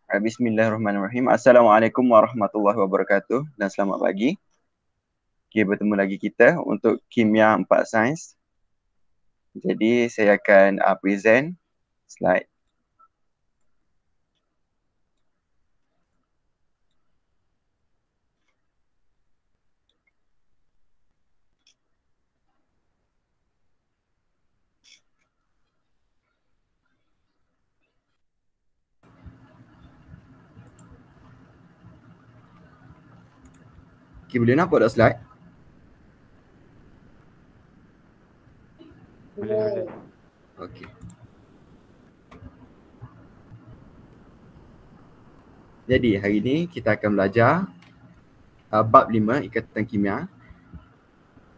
Bismillahirrahmanirrahim. Assalamualaikum warahmatullahi wabarakatuh dan selamat pagi. Okay, bertemu lagi kita untuk Kimia 4 Sains. Jadi saya akan present slide. Okay, boleh nampak tak slide? Boleh. Okay. Jadi hari ini kita akan belajar bab 5 ikatan kimia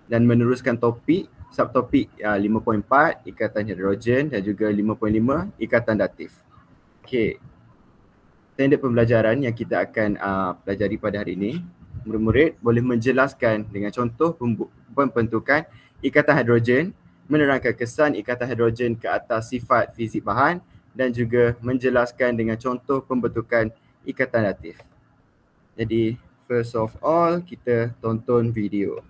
dan meneruskan topik subtopik 5.4 ikatan hidrogen dan juga 5.5 ikatan datif. Okay. Standard pembelajaran yang kita akan pelajari pada hari ini, murid-murid boleh menjelaskan dengan contoh pembentukan ikatan hidrogen, menerangkan kesan ikatan hidrogen ke atas sifat fizik bahan dan juga menjelaskan dengan contoh pembentukan ikatan datif. Jadi, first of all, kita tonton video.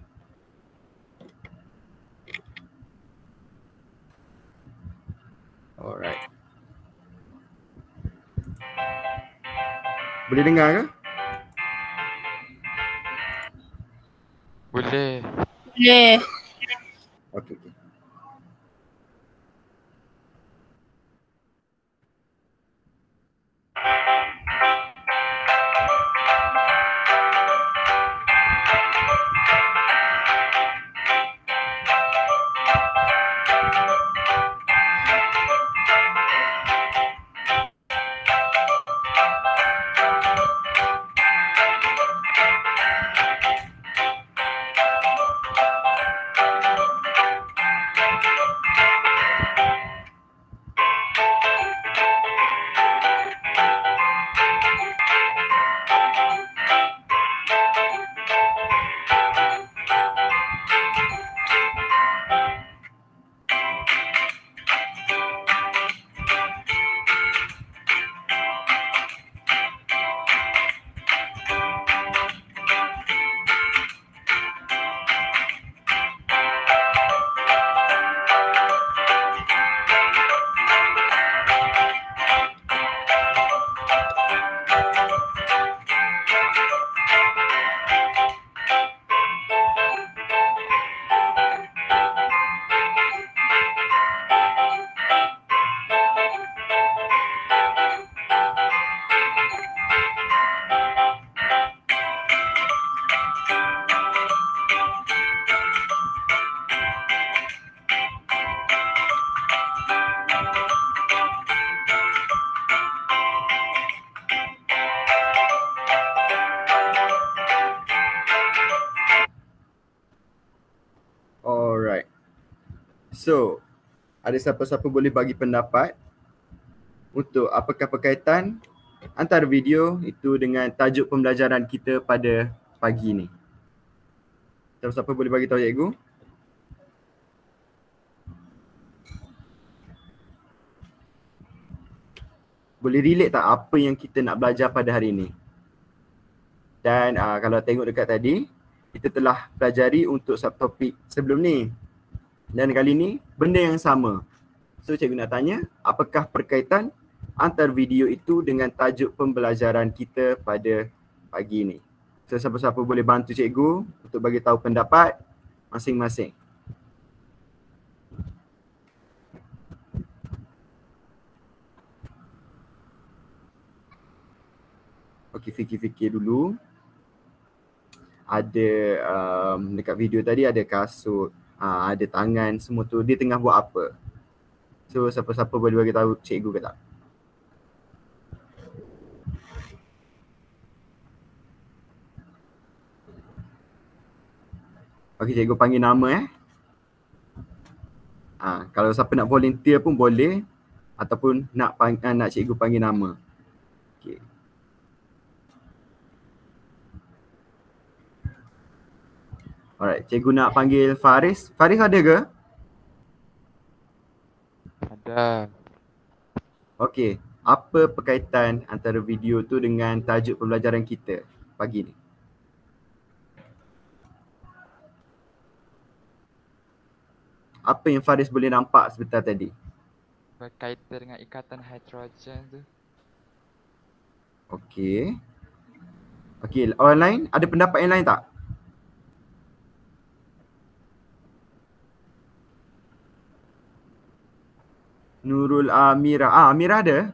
Alright. Boleh dengar ke? Boleh. Boleh. Okey. Alright. So, ada siapa-siapa boleh bagi pendapat untuk apakah berkaitan antara video itu dengan tajuk pembelajaran kita pada pagi ni? Siapa-siapa boleh bagi tahu cikgu? Boleh relate tak apa yang kita nak belajar pada hari ini? Dan kalau tengok dekat tadi, kita telah pelajari untuk subtopik sebelum ni. Dan kali ni, benda yang sama. So, cikgu nak tanya, apakah perkaitan antara video itu dengan tajuk pembelajaran kita pada pagi ni? So, siapa-siapa boleh bantu cikgu untuk bagi tahu pendapat masing-masing. Okey, fikir-fikir dulu. Ada dekat video tadi ada kasut, ada tangan, semua tu. Dia tengah buat apa? So, siapa-siapa boleh bagi tahu cikgu ke tak? Okey, cikgu panggil nama kalau siapa nak volunteer pun boleh ataupun nak cikgu panggil nama. Okey. Alright, cikgu nak panggil Faris. Faris ada ke? Ada. Okey. apa perkaitan antara video tu dengan tajuk pembelajaran kita pagi ni? Apa yang Faris boleh nampak sebentar tadi? Berkaitan dengan ikatan hidrogen tu. Okey. Okey, orang lain ada pendapat yang lain tak? Nurul Amira. Amira ada?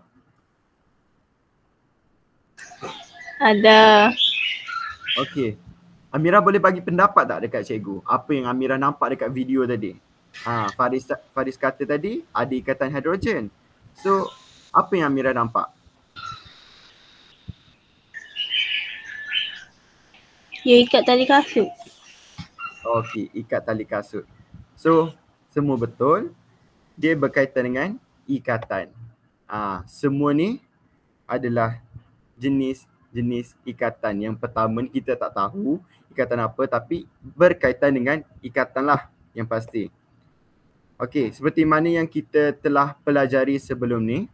Ada. Okey. Amira boleh bagi pendapat tak dekat cikgu? Apa yang Amira nampak dekat video tadi? Faris kata tadi ada ikatan hidrogen. So, apa yang Amira nampak? Dia ikat tali kasut. Okey, ikat tali kasut. So, semua betul. Dia berkaitan dengan ikatan. Semua ni adalah jenis ikatan. Yang pertama ni kita tak tahu ikatan apa, tapi berkaitan dengan ikatan lah yang pasti. Okey, seperti mana yang kita telah pelajari sebelum ni,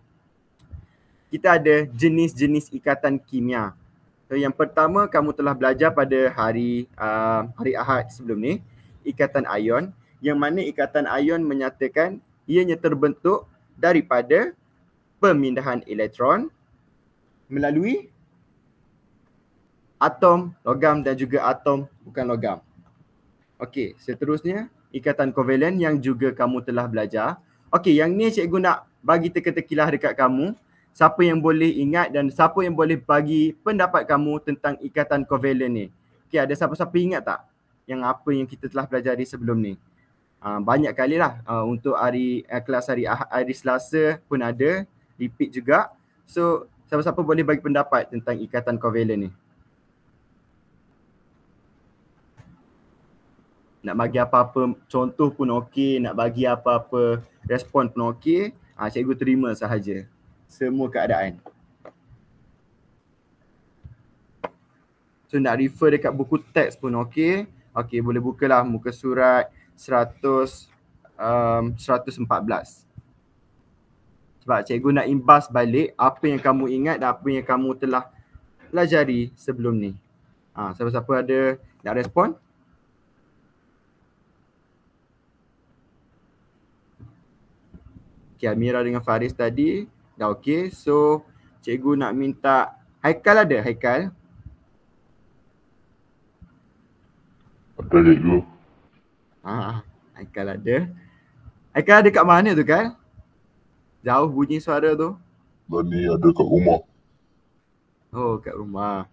kita ada jenis-jenis ikatan kimia. So, yang pertama kamu telah belajar pada hari Ahad sebelum ni, ikatan ion, yang mana ikatan ion menyatakan ianya terbentuk daripada pemindahan elektron melalui atom logam dan juga atom bukan logam. Okey, seterusnya ikatan kovalen yang juga kamu telah belajar. Okey, yang ni cikgu nak bagi teka-tekilah dekat kamu. Siapa yang boleh ingat dan siapa yang boleh bagi pendapat kamu tentang ikatan kovalen ni? Okey, ada siapa-siapa ingat tak yang apa yang kita telah pelajari sebelum ni? Banyak kali lah untuk kelas hari Selasa pun ada, repeat juga. So, siapa-siapa boleh bagi pendapat tentang ikatan kovalen ni? Nak bagi apa-apa contoh pun okey, nak bagi apa-apa respon pun okey. Cikgu terima sahaja semua keadaan. So nak refer dekat buku teks pun okey. Okey, boleh bukalah muka surat 114. Sebab cikgu nak imbas balik apa yang kamu ingat dan apa yang kamu telah pelajari sebelum ni. Siapa-siapa ada nak respon? Okay, Amira dengan Faris tadi dah okey. So, cikgu nak minta Haikal ada? Haikal? Ada cikgu. Haikal ada. Haikal ada kat mana tu, Kal? Jauh bunyi suara tu. Dan ni ada kat rumah. Oh, kat rumah.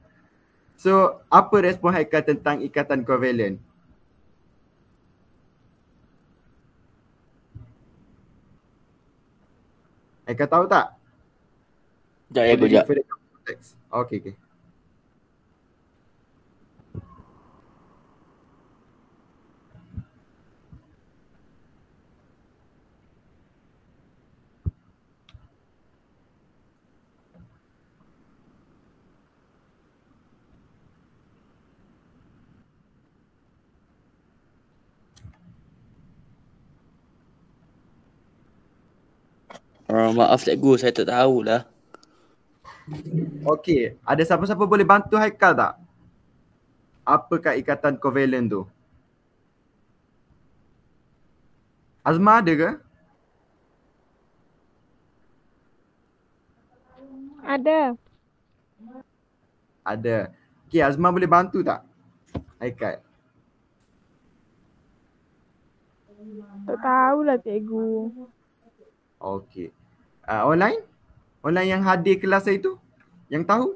So, apa respon Haikal tentang ikatan kovalen? Haikal tahu tak? Sekejap ya, sekejap. Okey. Maaf cikgu, saya tak tahulah. Okey, ada siapa-siapa boleh bantu Haikal tak? Apakah ikatan kovalen tu? Azma ada ke? Ada. Ada. Okey, Azma boleh bantu tak? Haikal. Tak tahulah cikgu. Okey. Online? Online yang hadir kelas saya tu? Yang tahu?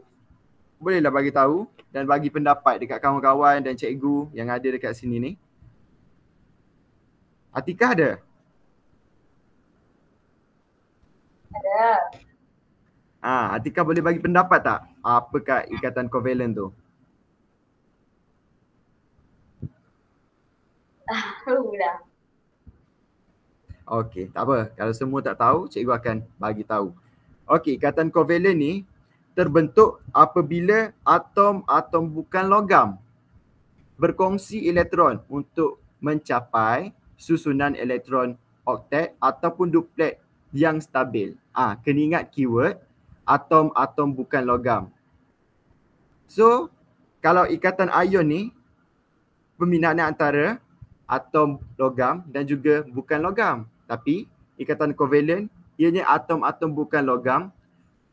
Bolehlah bagi tahu dan bagi pendapat dekat kawan-kawan dan cikgu yang ada dekat sini ni. Atikah ada? Ada. Atikah boleh bagi pendapat tak? Apakah ikatan kovalen tu? Dah. Okey, tak apa. Kalau semua tak tahu, cikgu akan bagi tahu. Okey, ikatan kovalen ni terbentuk apabila atom-atom bukan logam berkongsi elektron untuk mencapai susunan elektron oktet ataupun duplet yang stabil. Kena ingat keyword atom-atom bukan logam. So, kalau ikatan ion ni, peminatannya antara atom logam dan juga bukan logam. Tapi, ikatan kovalen, ianya atom-atom bukan logam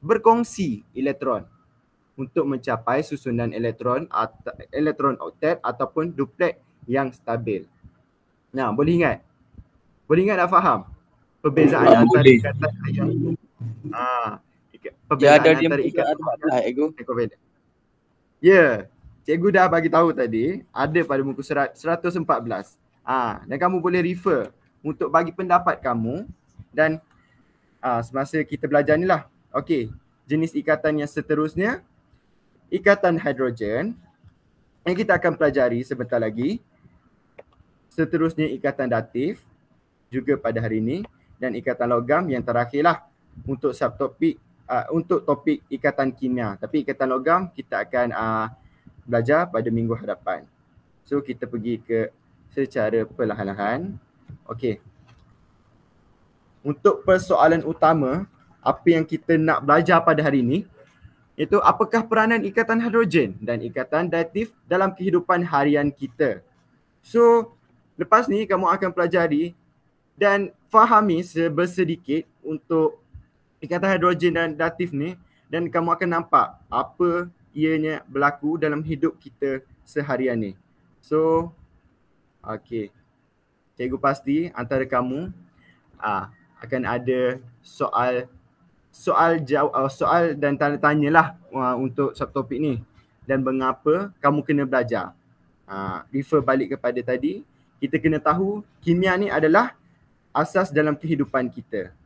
berkongsi elektron untuk mencapai susunan elektron oktet ataupun duplet yang stabil. Nah, boleh ingat? Boleh ingat tak faham? Perbezaan antara boleh. ikatan ion. Dia Perbezaan ada dia antara ikatan ada ego. dan kovalen. Ya, cikgu dah bagi tahu tadi, ada pada muka surat 114. Dan kamu boleh refer untuk bagi pendapat kamu dan semasa kita belajar ni lah. Okey, jenis ikatan yang seterusnya, ikatan hidrogen yang kita akan pelajari sebentar lagi. Seterusnya ikatan datif juga pada hari ini dan ikatan logam yang terakhirlah untuk subtopik untuk topik ikatan kimia. Tapi ikatan logam kita akan belajar pada minggu hadapan. So kita pergi ke secara perlahan-lahan. Okey. Untuk persoalan utama, apa yang kita nak belajar pada hari ini, iaitu apakah peranan ikatan hidrogen dan ikatan datif dalam kehidupan harian kita. So, lepas ni kamu akan pelajari dan fahami sedikit untuk ikatan hidrogen dan datif ni dan kamu akan nampak apa ianya berlaku dalam hidup kita seharian ni. So, okey. Cikgu pasti antara kamu akan ada soal dan tanda tanya lah untuk subtopik ni dan mengapa kamu kena belajar. Refer balik kepada tadi, kita kena tahu kimia ni adalah asas dalam kehidupan kita.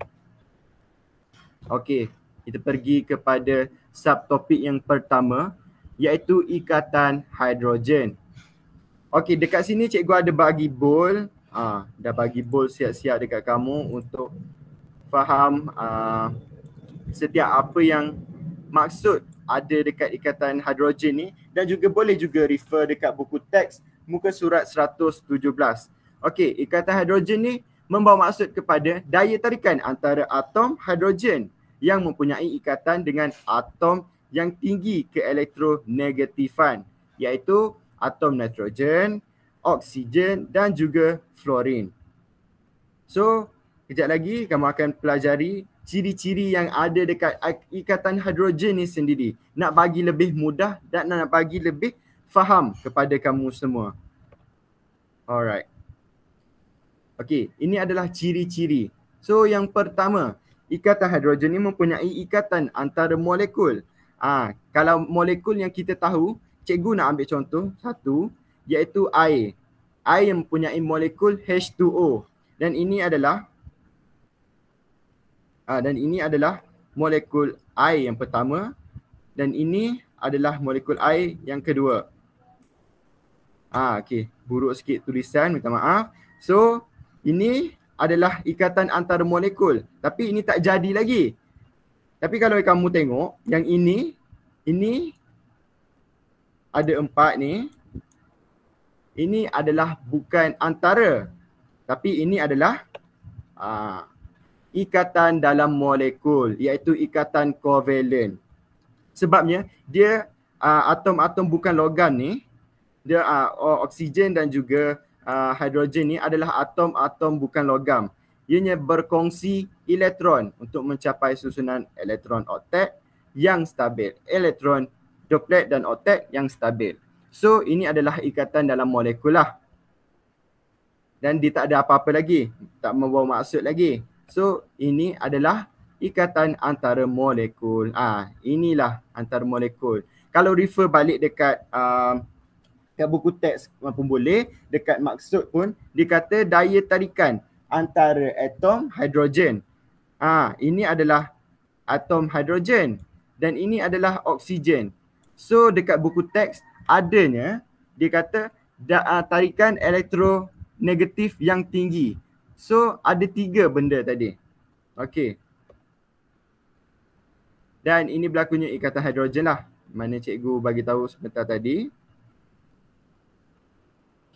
Okey, kita pergi kepada subtopik yang pertama iaitu ikatan hidrogen. Okey, dekat sini cikgu ada bagi bold. Dah bagi bold siap-siap dekat kamu untuk faham setiap apa yang maksud ada dekat ikatan hidrogen ni dan juga boleh juga refer dekat buku teks muka surat 117. Okey, ikatan hidrogen ni membawa maksud kepada daya tarikan antara atom hidrogen yang mempunyai ikatan dengan atom yang tinggi keelektronegatifan iaitu atom nitrogen, oksigen dan juga fluorin. So, kejap lagi kamu akan pelajari ciri-ciri yang ada dekat ikatan hidrogen ni sendiri. Nak bagi lebih mudah dan nak bagi lebih faham kepada kamu semua. Alright. Okey, ini adalah ciri-ciri. So, yang pertama, ikatan hidrogen ni mempunyai ikatan antara molekul. Kalau molekul yang kita tahu, cikgu nak ambil contoh satu, iaitu air. Air yang mempunyai molekul H2O. Dan ini adalah molekul air yang pertama dan ini adalah molekul air yang kedua. Okey, buruk sikit tulisan, minta maaf. So, ini adalah ikatan antara molekul. Tapi ini tak jadi lagi. Tapi kalau kamu tengok, yang ini ada 4 ni. Ini adalah bukan antara. Tapi ini adalah ikatan dalam molekul, iaitu ikatan kovalen. Sebabnya dia atom-atom bukan logam ni, dia oksigen dan juga hidrogen ni adalah atom-atom bukan logam. Ianya berkongsi elektron untuk mencapai susunan elektron oktet yang stabil, elektron duplet dan oktet yang stabil. So ini adalah ikatan dalam molekul lah. Dan dia tak ada apa-apa lagi, tak membawa maksud lagi. So ini adalah ikatan antara molekul. Inilah antara molekul. Kalau refer balik dekat kat buku teks pun boleh, dekat maksud pun dia kata daya tarikan antara atom hidrogen. Ini adalah atom hidrogen dan ini adalah oksigen. So dekat buku teks adanya dia kata tarikan elektronegatif yang tinggi. So ada 3 benda tadi. Okey. Dan ini berlakunya ikatan hidrogen lah. Mana cikgu bagi tahu sebentar tadi.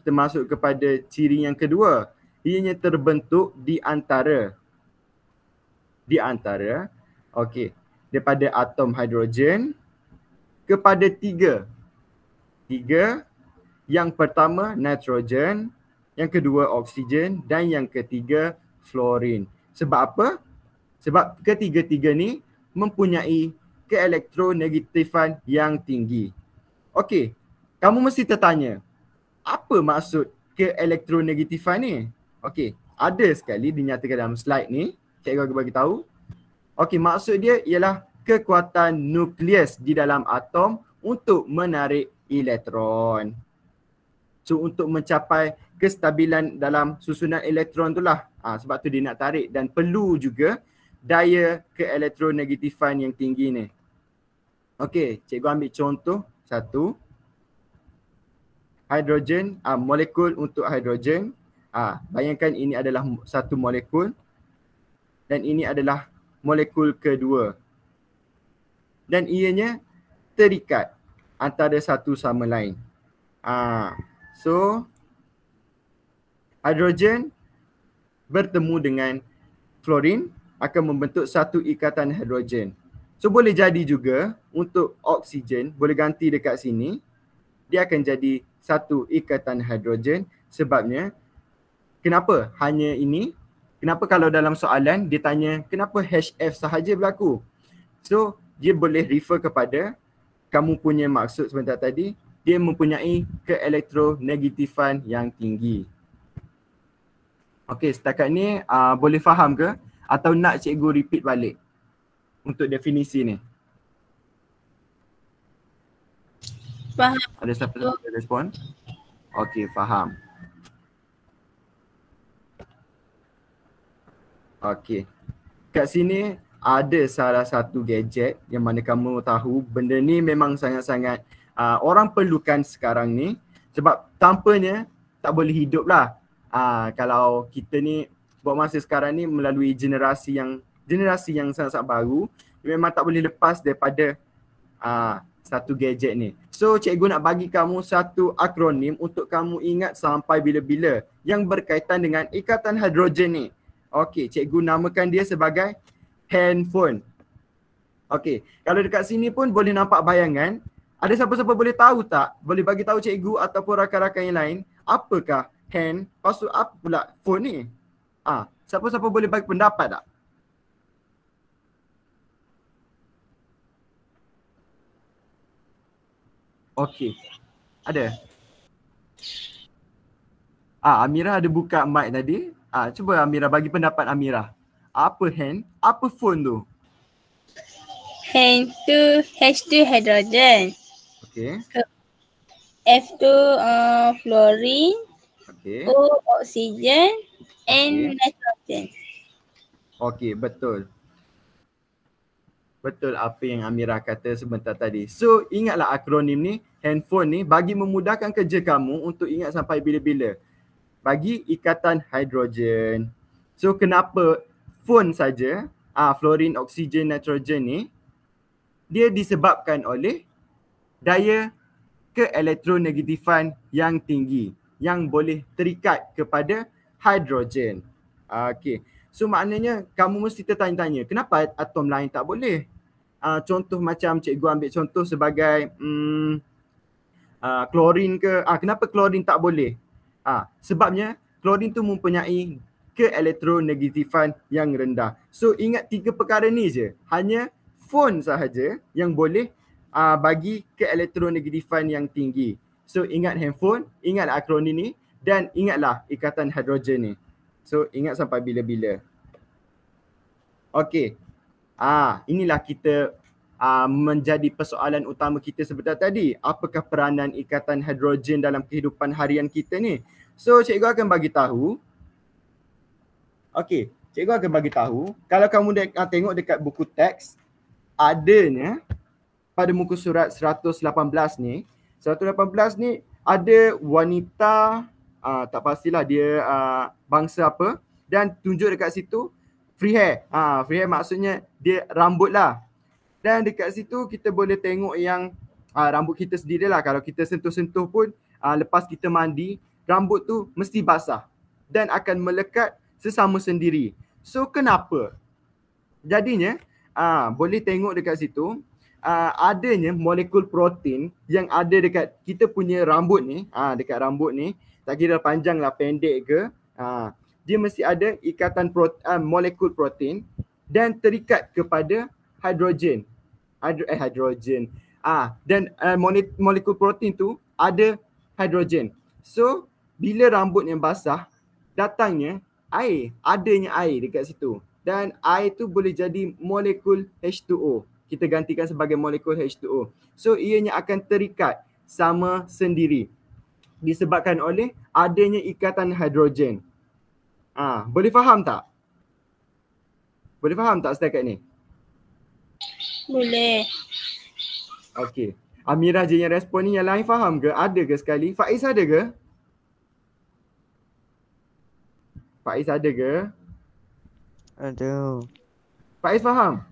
Kita masuk kepada ciri yang kedua. Ianya terbentuk di antara. Okey. daripada atom hidrogen kepada 3. Yang pertama nitrogen, yang kedua oksigen dan yang ketiga fluorin. Sebab apa? Sebab ketiga-tiga ni mempunyai keelektronegatifan yang tinggi. Okey, kamu mesti tertanya, apa maksud keelektronegatifan ni? Okey, ada sekali dinyatakan dalam slide ni. Cikgu akan bagi tahu. Okey, maksud dia ialah kekuatan nukleus di dalam atom untuk menarik elektron. So untuk mencapai kestabilan dalam susunan elektron tu lah. Sebab tu dia nak tarik dan perlu juga daya keelektronegatifan yang tinggi ni. Okey, cikgu ambil contoh satu. Hidrogen, molekul untuk hidrogen. Bayangkan ini adalah satu molekul dan ini adalah molekul kedua. Dan ianya terikat antara satu sama lain. So hidrogen bertemu dengan fluorin akan membentuk satu ikatan hidrogen. So boleh jadi juga untuk oksigen, boleh ganti dekat sini, dia akan jadi satu ikatan hidrogen. Sebabnya kenapa hanya ini? Kenapa kalau dalam soalan dia tanya kenapa HF sahaja berlaku? So dia boleh refer kepada kamu punya maksud sebentar tadi, dia mempunyai keelektronegatifan yang tinggi. Okey, setakat ni boleh faham ke? Atau nak cikgu repeat balik untuk definisi ni? Faham. Ada siapa yang boleh respon? Okey, faham. Okey. Kat sini ada salah satu gadget yang mana kamu tahu benda ni memang sangat-sangat orang perlukan sekarang ni. Sebab tanpanya tak boleh hidup lah. Kalau kita ni buat masa sekarang ni melalui generasi yang sangat-sangat baru, memang tak boleh lepas daripada satu gadget ni. So cikgu nak bagi kamu satu akronim untuk kamu ingat sampai bila-bila yang berkaitan dengan ikatan hidrogen ni. Okey, cikgu namakan dia sebagai handphone. Okey, kalau dekat sini pun boleh nampak bayangan. Ada siapa-siapa boleh tahu tak? Boleh bagi tahu cikgu ataupun rakan-rakan yang lain, apakah hand, lepas tu apa pula phone ni? Siapa-siapa boleh bagi pendapat tak? Okey. Ada? Amira ada buka mic tadi. Cuba Amira bagi pendapat Amira. Apa hand? Apa phone tu? Hand tu H2 hydrogen. Okey. F tu fluorine. Okey. O oxygen. N nitrogen. Okey, betul. Betul apa yang Amira kata sebentar tadi. So, ingatlah akronim ni, handphone ni bagi memudahkan kerja kamu untuk ingat sampai bila-bila. Bagi ikatan hidrogen. So, kenapa phone saja, fluorine, oksigen, nitrogen ni, dia disebabkan oleh daya keelektronegatifan yang tinggi yang boleh terikat kepada hidrogen. Okey. So maknanya kamu mesti tertanya-tanya, kenapa atom lain tak boleh? Contoh macam cikgu ambil contoh sebagai klorin ke, kenapa klorin tak boleh? Sebabnya klorin tu mempunyai keelektronegatifan yang rendah. So ingat 3 perkara ni je. Hanya phone sahaja yang boleh bagi keelektronegatifan yang tinggi. So ingat handphone, ingat akronim ni dan ingatlah ikatan hidrogen ni. So ingat sampai bila-bila. Okey. Inilah kita menjadi persoalan utama kita sebentar tadi. Apakah peranan ikatan hidrogen dalam kehidupan harian kita ni? So cikgu akan bagi tahu. Okey, cikgu akan bagi tahu. Kalau kamu tengok dekat buku teks, adanya pada muka surat 118 ni. 118 ni ada wanita, tak pastilah dia bangsa apa, dan tunjuk dekat situ free hair. Free hair maksudnya dia rambut lah. Dan dekat situ kita boleh tengok yang rambut kita sendirilah. Kalau kita sentuh-sentuh pun lepas kita mandi, rambut tu mesti basah dan akan melekat sesama sendiri. So kenapa? Jadinya boleh tengok dekat situ adanya molekul protein yang ada dekat kita punya rambut ni. Dekat rambut ni, tak kira panjang lah pendek ke, dia mesti ada ikatan molekul protein dan terikat kepada hidrogen. Dan molekul protein tu ada hidrogen. So bila rambut yang basah, datangnya air, adanya air dekat situ. Dan air tu boleh jadi molekul H2O. Kita gantikan sebagai molekul H2O. So ianya akan terikat sama sendiri disebabkan oleh adanya ikatan hidrogen. Boleh faham tak? Boleh faham tak setakat ni? Boleh. Okey. Amirah je yang respon ni, yang lain faham ke? Ada ke sekali? Faiz ada ke? Faiz ada ke? Ada. Faiz faham?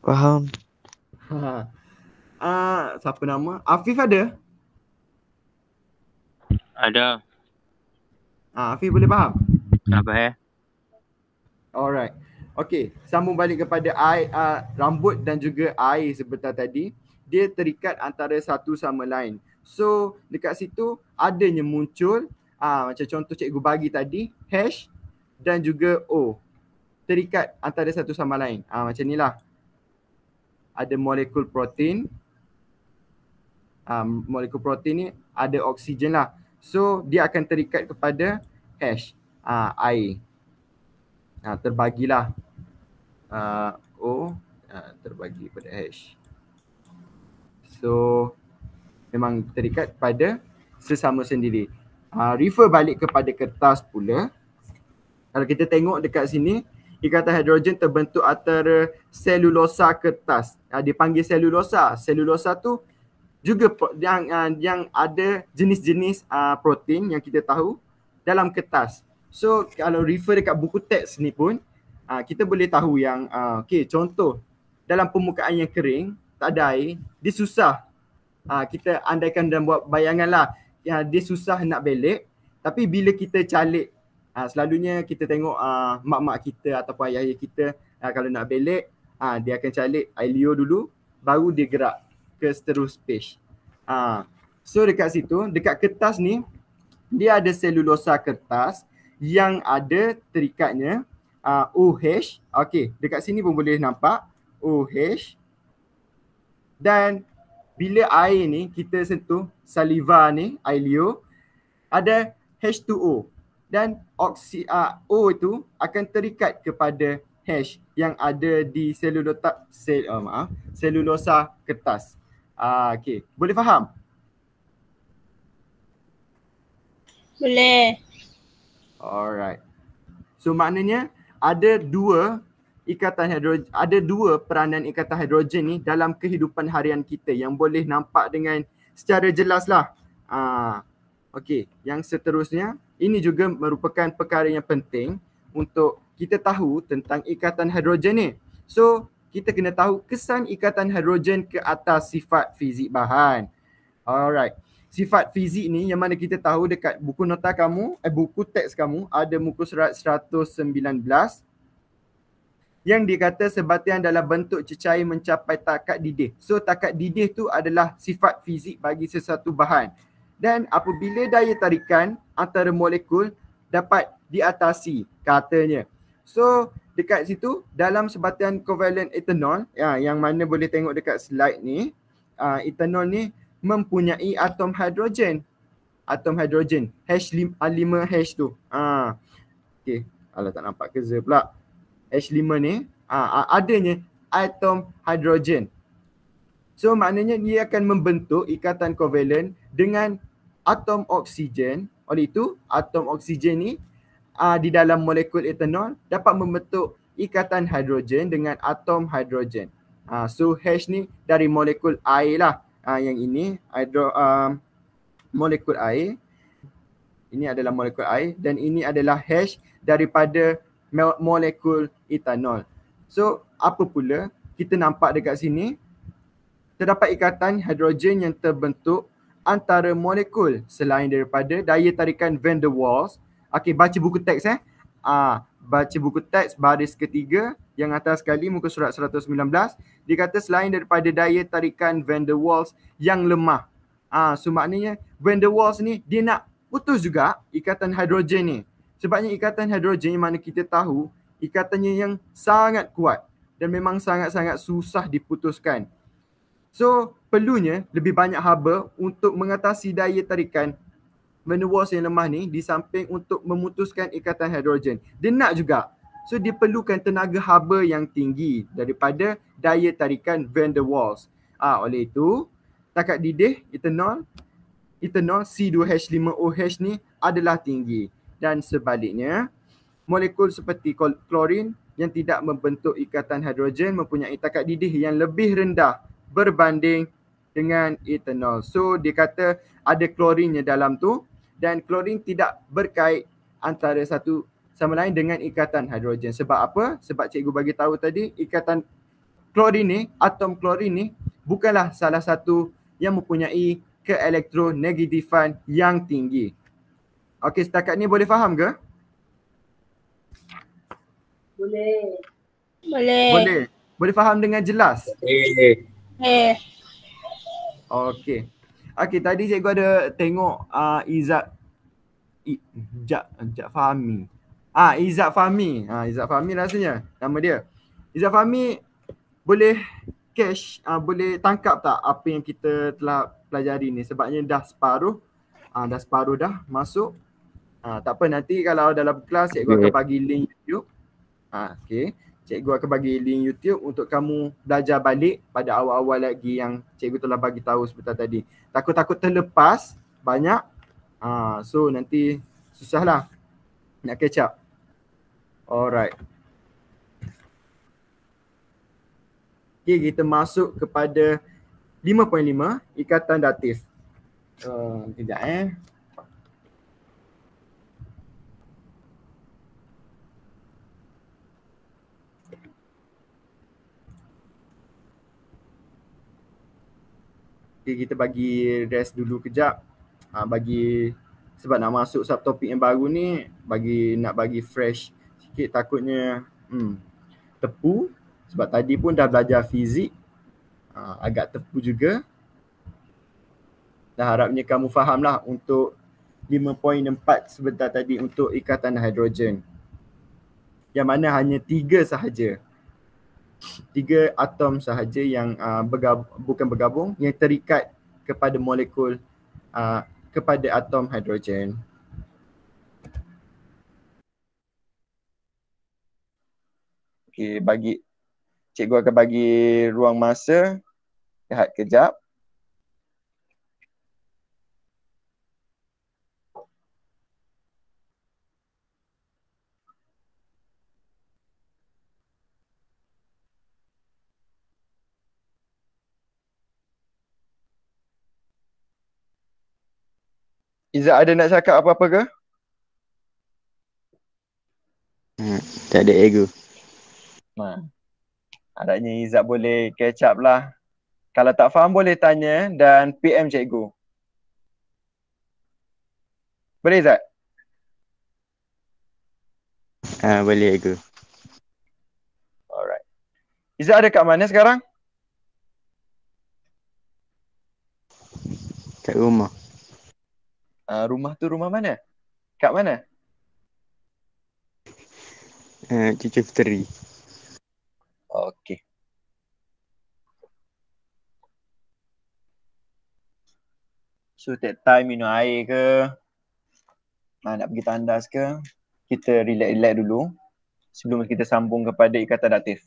Faham. Siapa nama? Afif ada? Ada. Afif boleh faham? Apa Alright. Okey, sambung balik kepada air, rambut dan juga air sebentar tadi. Dia terikat antara satu sama lain. So, dekat situ adanya muncul, macam contoh cikgu bagi tadi, H dan juga O. Terikat antara satu sama lain. Macam ni lah. Ada molekul protein. Molekul protein ni ada oksigen lah. So, dia akan terikat kepada H, air. Terbagilah. O terbagi pada H. So memang terikat pada sesama sendiri. Refer balik kepada kertas pula. Kalau kita tengok dekat sini, ikatan hidrogen terbentuk antara selulosa kertas. Dipanggil selulosa. Selulosa tu juga yang ada jenis-jenis protein yang kita tahu dalam kertas. So kalau refer dekat buku teks ni pun, kita boleh tahu yang contoh dalam permukaan yang kering, tak ada air, dia susah. Kita andaikan dan buat bayangan lah, dia susah nak belik. Tapi bila kita calik, selalunya kita tengok mak-mak kita ataupun ayah-ayah kita, kalau nak belik, dia akan calik air liur dulu, baru dia gerak ke seterus page. So dekat situ, dekat kertas ni, dia ada selulosa kertas yang ada terikatnya OH. Okey, dekat sini pun boleh nampak OH. Dan bila air ni kita sentuh saliva ni, air liur, ada H2O. Dan O itu akan terikat kepada H yang ada di selulosa kertas. Okey, boleh faham? Boleh. Alright. So maknanya ada dua peranan ikatan hidrogen ni dalam kehidupan harian kita yang boleh nampak dengan secara jelas lah. Okey, yang seterusnya, ini juga merupakan perkara yang penting untuk kita tahu tentang ikatan hidrogen ni. So, kita kena tahu kesan ikatan hidrogen ke atas sifat fizik bahan. Alright. Sifat fizik ni yang mana kita tahu dekat buku nota kamu, buku teks kamu ada muka surat 119 yang dikata sebatian dalam bentuk cecair mencapai takat didih. So takat didih tu adalah sifat fizik bagi sesuatu bahan. Dan apabila daya tarikan antara molekul dapat diatasi katanya. So dekat situ dalam sebatian kovalent etanol, yang mana boleh tengok dekat slide ni, etanol ni mempunyai atom hidrogen. Atom hidrogen H5H tu. Okey, alah tak nampak ke Z pula. H5 ni adanya atom hidrogen. So maknanya dia akan membentuk ikatan kovalent dengan atom oksigen. Oleh itu, atom oksigen ni di dalam molekul etanol dapat membentuk ikatan hidrogen dengan atom hidrogen. So H ni dari molekul air lah. Yang ini molekul air. Ini adalah molekul air dan ini adalah H daripada molekul etanol. So apa pula kita nampak dekat sini, terdapat ikatan hidrogen yang terbentuk antara molekul selain daripada daya tarikan van der Waals. Okey, baca buku teks baca buku teks baris ketiga yang atas sekali muka surat 119. Dia kata selain daripada daya tarikan van der Waals yang lemah. So maknanya van der Waals ni dia nak putus juga ikatan hidrogen ni. Sebabnya ikatan hidrogen yang mana kita tahu ikatannya yang sangat kuat dan memang sangat-sangat susah diputuskan. So perlunya lebih banyak haba untuk mengatasi daya tarikan van der Waals yang lemah ni di samping untuk memutuskan ikatan hidrogen. Dia nak juga. So dia perlukan tenaga haba yang tinggi daripada daya tarikan van der Waals. Oleh itu, takat didih etanol C2H5OH ni adalah tinggi. Dan sebaliknya, molekul seperti klorin yang tidak membentuk ikatan hidrogen mempunyai takat didih yang lebih rendah berbanding dengan etanol. So dia kata ada klorinnya dalam tu dan klorin tidak berkait antara satu sama lain dengan ikatan hidrogen. Sebab apa? Sebab cikgu bagi tahu tadi ikatan klorin ni, atom klorin ni bukanlah salah satu yang mempunyai keelektronegatifan yang tinggi. Okey, setakat ni boleh faham ke? Boleh. Boleh. Boleh faham dengan jelas? Okey. Okey, tadi cikgu ada tengok Izzat Fahmi. Izzat Fahmi. Izzat Fahmi rasanya nama dia. Izzat Fahmi boleh catch, boleh tangkap tak apa yang kita telah pelajari ni? Sebabnya dah separuh dah masuk. Tak apa, nanti kalau dalam kelas cikgu akan bagi link YouTube. Okey. Cikgu akan bagi link YouTube untuk kamu belajar balik pada awal-awal lagi yang cikgu telah bagi tahu sebentar tadi. Takut-takut terlepas banyak. So nanti susahlah nak catch up. Alright. Okay, kita masuk kepada 5.5 ikatan datif. Kejap Okay, kita bagi rest dulu kejap. Sebab nak masuk subtopik yang baru ni, nak bagi fresh sikit, takutnya tepu. Sebab tadi pun dah belajar fizik, agak tepu juga. Dan harapnya kamu fahamlah untuk 5.4 sebentar tadi untuk ikatan hidrogen. Yang mana hanya 3 sahaja. 3 atom sahaja yang bukan bergabung, yang terikat kepada molekul kepada atom hidrogen. Okey, cikgu akan bagi ruang masa. Rehat kejap. Izzat ada nak cakap apa-apa ke? Tak ada ego. Harapnya Izzat boleh catch up lah. Kalau tak faham boleh tanya dan PM cikgu. Boleh Izzat? Boleh ego. Alright. Izzat ada kat mana sekarang? Kat rumah. Rumah tu rumah mana? Kat mana? Cucu Puteri. Okey. So take time minum air ke? Nak pergi tandas ke? Kita relax-relax dulu sebelum kita sambung kepada ikatan datif.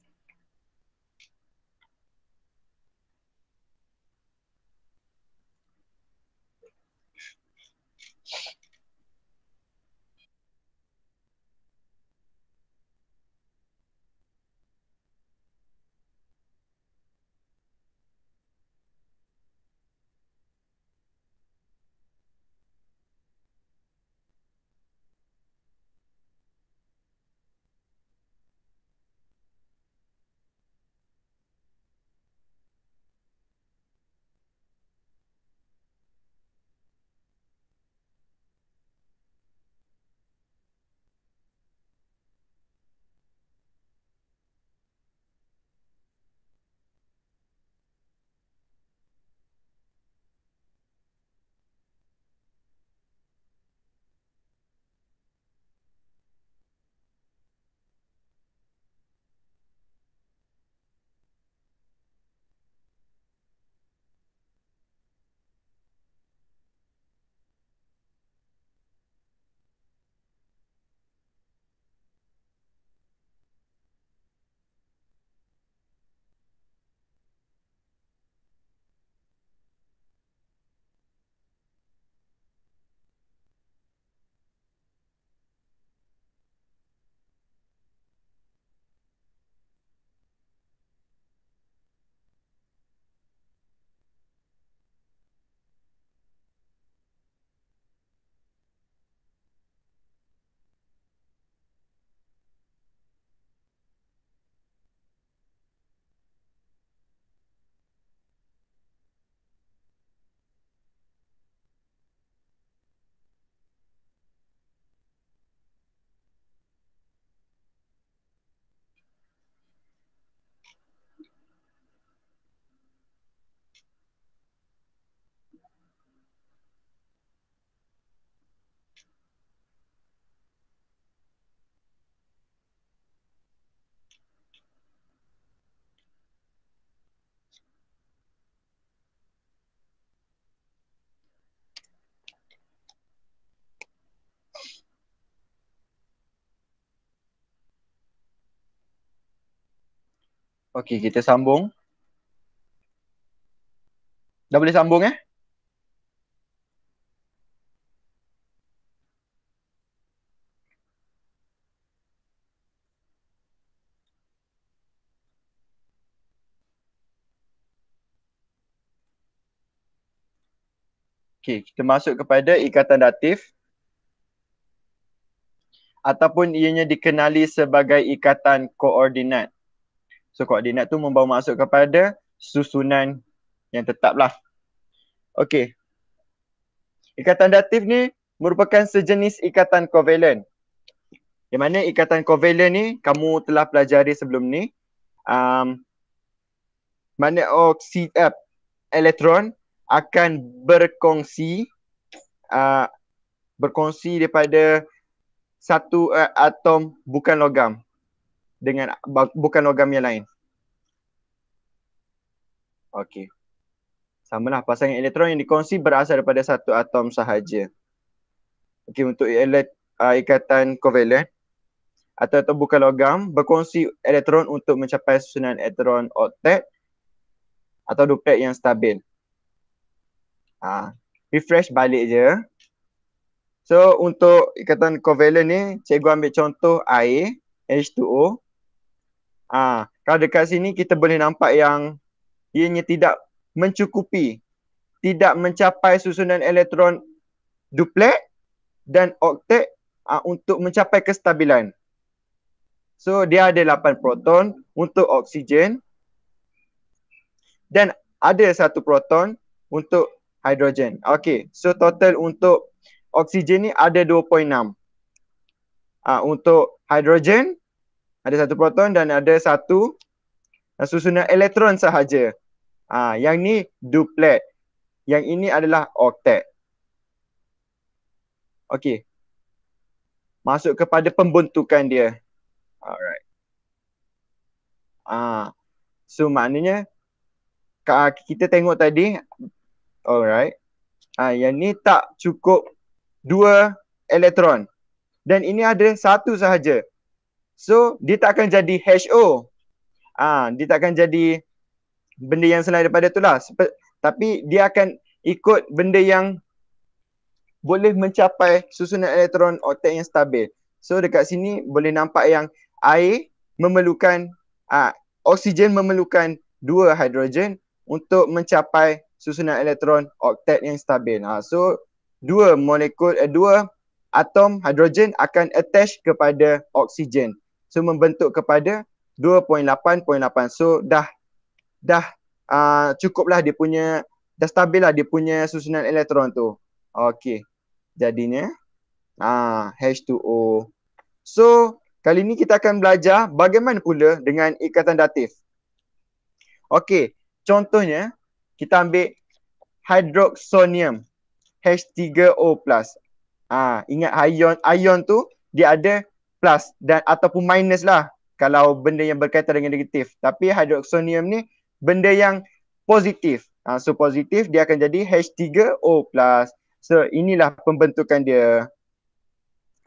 Okey, kita sambung. Dah boleh sambung Okey, kita masuk kepada ikatan datif ataupun ianya dikenali sebagai ikatan koordinat. So koordinat tu membawa masuk kepada susunan yang tetaplah. Okey. Ikatan datif ni merupakan sejenis ikatan kovalen. Yang mana ikatan kovalen ni kamu telah pelajari sebelum ni. Mana elektron akan berkongsi daripada satu atom bukan logam dengan bukan logam yang lain. Okey. Samalah, pasangan elektron yang dikongsi berasal daripada satu atom sahaja. Okey, untuk ikatan kovalen atau bukan logam berkongsi elektron untuk mencapai susunan elektron oktet atau duplet yang stabil. Refresh balik je. So untuk ikatan kovalen ni, cikgu ambil contoh air, H2O. Kalau dekat sini kita boleh nampak yang ianya tidak mencukupi, tidak mencapai susunan elektron duplet dan oktet untuk mencapai kestabilan. So dia ada 8 proton untuk oksigen dan ada 1 proton untuk hidrogen. Okey, so total untuk oksigen ni ada 2.6. Untuk hidrogen ada 1 proton dan ada 1 susunan elektron sahaja. Yang ni duplet. Yang ini adalah oktet. Okey. Masuk kepada pembentukan dia. Alright. So maknanya kita tengok tadi, alright. Yang ni tak cukup 2 elektron. Dan ini ada 1 sahaja. So dia tak akan jadi HO. Dia tak akan jadi benda yang selain daripada itulah. Tapi dia akan ikut benda yang boleh mencapai susunan elektron oktet yang stabil. So dekat sini boleh nampak yang air memerlukan, oksigen memerlukan 2 hidrogen untuk mencapai susunan elektron oktet yang stabil. So 2 atom hidrogen akan attach kepada oksigen. So membentuk kepada 2.8.8. So dah cukuplah dia punya, dah stabil lah dia punya susunan elektron tu. Okey. Jadinya H2O. So kali ni kita akan belajar bagaimana pula dengan ikatan datif. Okey, contohnya kita ambil hydroxonium H3O+. Ingat ion tu dia ada plus dan ataupun minus lah kalau benda yang berkaitan dengan negatif. Tapi hydroxonium ni benda yang positif. So positif dia akan jadi H3O+. So inilah pembentukan dia.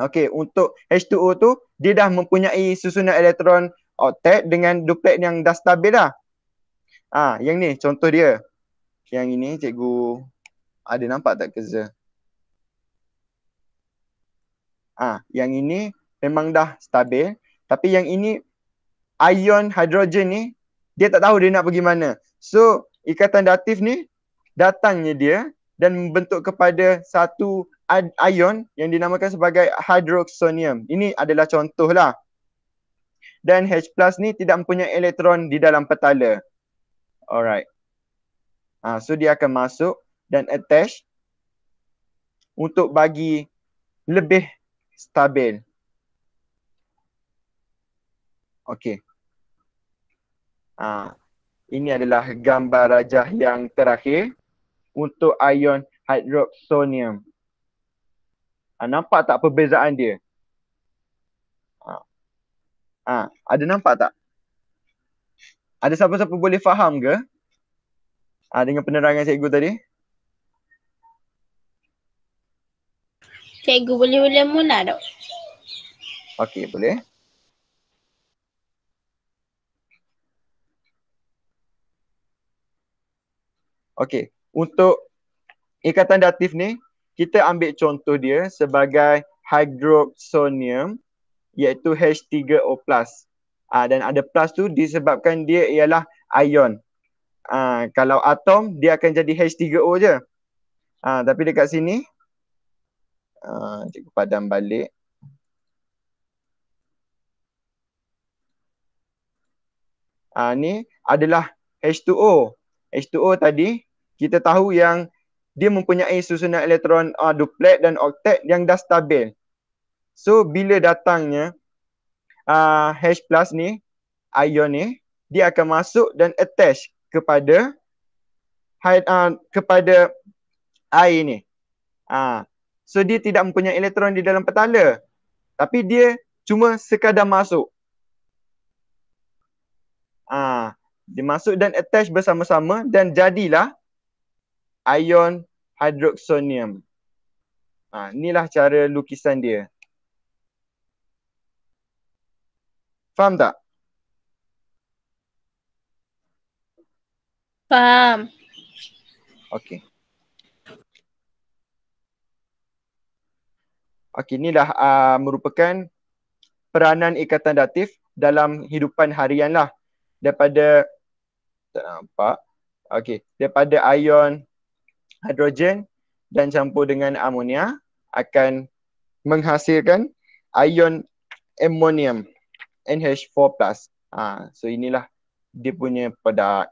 Okey, untuk H2O tu dia dah mempunyai susunan elektron oktet dengan duplet yang dah stabil lah. Yang ni contoh dia. Yang ini cikgu ada nampak tak kerja? Yang ini memang dah stabil. Tapi yang ini ion hidrogen ni dia tak tahu dia nak pergi mana. So ikatan datif ni datangnya dia dan membentuk kepada satu ion yang dinamakan sebagai hydroxonium. Ini adalah contoh lah. Dan H+ ni tidak mempunyai elektron di dalam petala. Alright. So dia akan masuk dan attach untuk bagi lebih stabil. Okey. Ini adalah gambar rajah yang terakhir untuk ion hydroxonium. Nampak tak perbezaan dia? Ada nampak tak? Ada siapa-siapa boleh faham ke? Dengan penerangan cikgu tadi? Cikgu boleh mula tak? Okey, boleh. Okey, untuk ikatan datif ni, kita ambil contoh dia sebagai hydroxonium iaitu H3O+. Dan ada plus tu disebabkan dia ialah ion. Kalau atom dia akan jadi H3O je. Tapi dekat sini cikgu padam balik. Ni adalah H2O. H2O tadi kita tahu yang dia mempunyai susunan elektron duplet dan oktet yang dah stabil. So bila datangnya H+ ni, ion ni, dia akan masuk dan attach kepada air ni. So dia tidak mempunyai elektron di dalam petala. Tapi dia cuma sekadar masuk. Dia masuk dan attach bersama-sama dan jadilah ion hydroxonium. Inilah cara lukisan dia. Faham tak? Faham. Okey. Okey, inilah merupakan peranan ikatan datif dalam hidupan harian lah. Daripada, tak nampak. Okey, daripada ion hidrogen dan campur dengan amonia akan menghasilkan ion amonium NH4+. So inilah dia punya produk.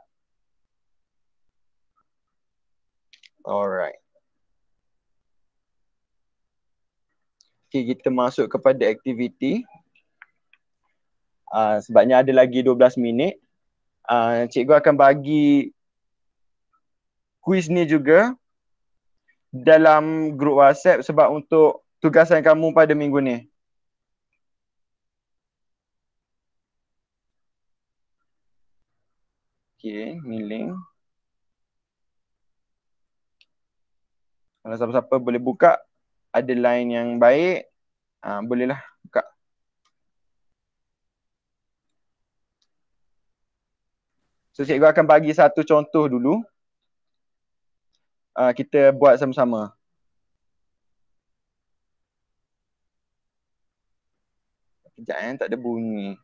Alright. Okay, kita masuk kepada aktiviti. Sebabnya ada lagi 12 minit. Cikgu akan bagi kuis ni juga dalam grup WhatsApp sebab untuk tugasan kamu pada minggu ni. Okay, ni link. Kalau siapa-siapa boleh buka, ada line yang baik, bolehlah buka. So cikgu akan bagi satu contoh dulu. Kita buat sama-sama. Sekejap tak ada bunyi.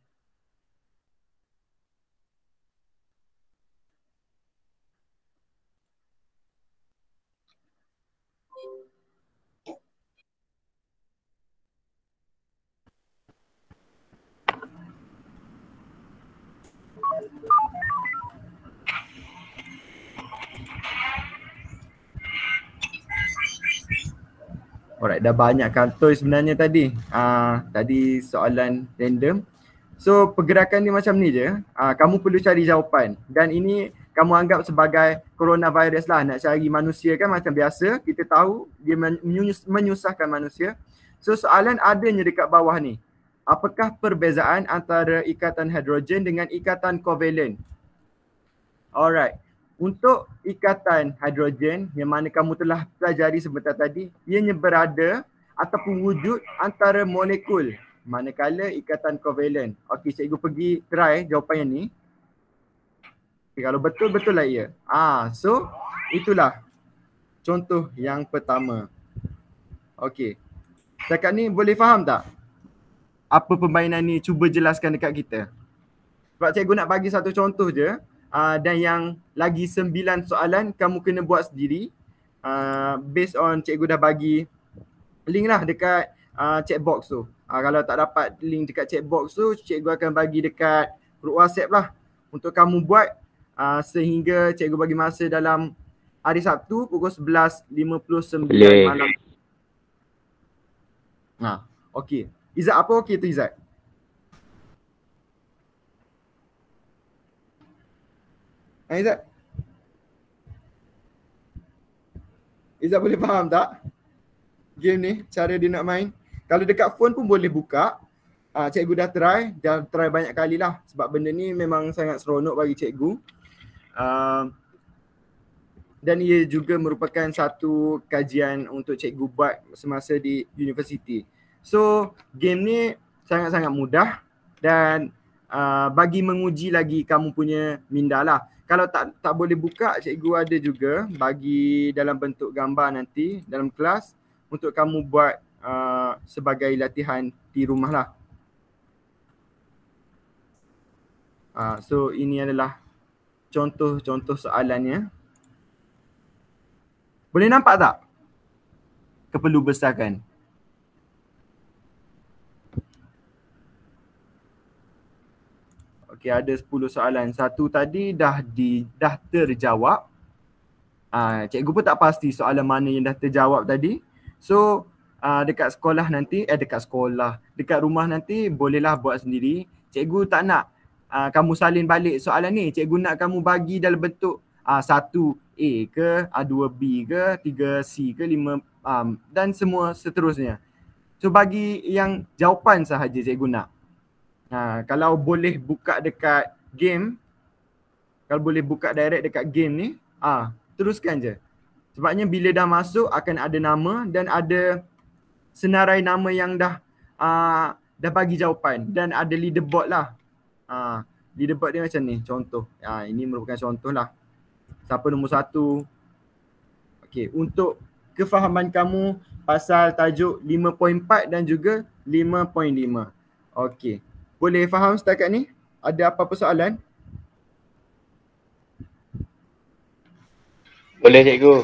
Alright, dah banyak kantoi sebenarnya tadi. Tadi soalan random. So pergerakan dia macam ni je. Kamu perlu cari jawapan. Dan ini kamu anggap sebagai coronavirus lah. Nak cari manusia kan macam biasa. Kita tahu dia menyusahkan manusia. So soalan adanya dekat bawah ni. Apakah perbezaan antara ikatan hidrogen dengan ikatan kovalen? Alright. Untuk ikatan hidrogen yang mana kamu telah pelajari sebentar tadi, ianya berada ataupun wujud antara molekul. Manakala ikatan kovalen. Okey, cikgu pergi try jawapannya ni. Okay, kalau betul-betul lah ya. So itulah contoh yang pertama. Okey. Setakat ni boleh faham tak? Apa permainan ni cuba jelaskan dekat kita. Sebab cikgu nak bagi satu contoh je. Dan yang lagi 9 soalan kamu kena buat sendiri. Based on cikgu dah bagi link lah dekat chat box tu. Kalau tak dapat link dekat chat box tu, cikgu akan bagi dekat grup WhatsApp lah. Untuk kamu buat sehingga cikgu bagi masa dalam hari Sabtu pukul 11.59 malam. Okey. Izzat apa okey tu Izzat? Izzat? Izzat boleh faham tak? Game ni, cara dia nak main. Kalau dekat phone pun boleh buka. Cikgu dah try banyak kali lah. Sebab benda ni memang sangat seronok bagi cikgu. Dan ia juga merupakan satu kajian untuk cikgu buat semasa di universiti. So, game ni sangat-sangat mudah dan bagi menguji lagi kamu punya minda lah. Kalau tak boleh buka, cikgu ada juga bagi dalam bentuk gambar nanti dalam kelas untuk kamu buat sebagai latihan di rumah lah. So ini adalah contoh-contoh soalannya. Boleh nampak tak? Keperlu besarkan. Okey, ada 10 soalan. Satu tadi dah terjawab. Cikgu pun tak pasti soalan mana yang dah terjawab tadi. So dekat sekolah nanti, dekat rumah nanti bolehlah buat sendiri. Cikgu tak nak kamu salin balik soalan ni. Cikgu nak kamu bagi dalam bentuk 1A ke, 2B ke, 3C ke, 5 dan semua seterusnya. So bagi yang jawapan sahaja cikgu nak. Kalau boleh buka dekat game, kalau boleh buka direct dekat game ni, teruskan je. Sebabnya bila dah masuk akan ada nama dan ada senarai nama yang dah bagi jawapan dan ada leaderboard lah. Leaderboard dia macam ni, contoh. Ini merupakan contoh lah. Siapa nombor 1. Okey, untuk kefahaman kamu pasal tajuk 5.4 dan juga 5.5. Okey. Boleh faham setakat ni? Ada apa-apa soalan? Boleh cikgu.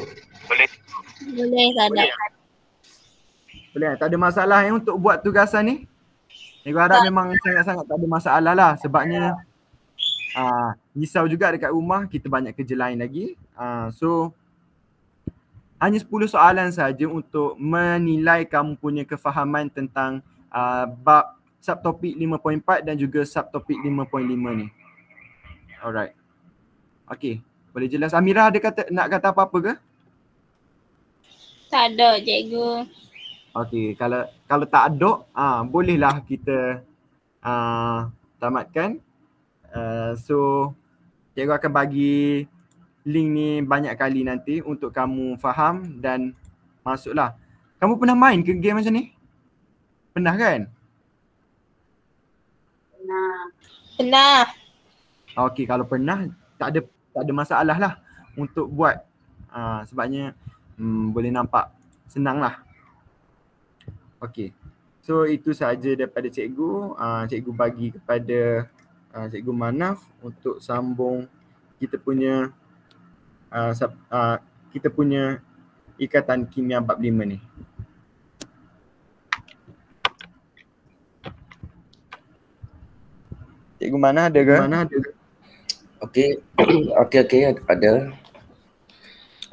Boleh, tak ada. Boleh, tak ada masalah untuk buat tugasan ni? Cikgu harap memang sangat-sangat tak ada masalah lah. Sebabnya risau juga dekat rumah, kita banyak kerja lain lagi. So hanya 10 soalan saja untuk menilai kamu punya kefahaman tentang bab subtopik 5.4 dan juga subtopik 5.5 ni. Alright. Okay. Boleh jelas. Amira ada nak kata apa-apa ke? Tak ada, cikgu. Okay. Kalau tak ada, bolehlah kita tamatkan. So, cikgu akan bagi link ni banyak kali nanti untuk kamu faham dan masuklah. Kamu pernah main ke game macam ni? Pernah kan? Pernah. Okey, kalau pernah tak ada masalah lah untuk buat. Sebabnya boleh nampak senang lah. Okey. So itu sahaja daripada cikgu. Cikgu bagi kepada Cikgu Manaf untuk sambung kita punya ikatan kimia bab 5 ni. Cikgu mana ada ke? Okey, ada.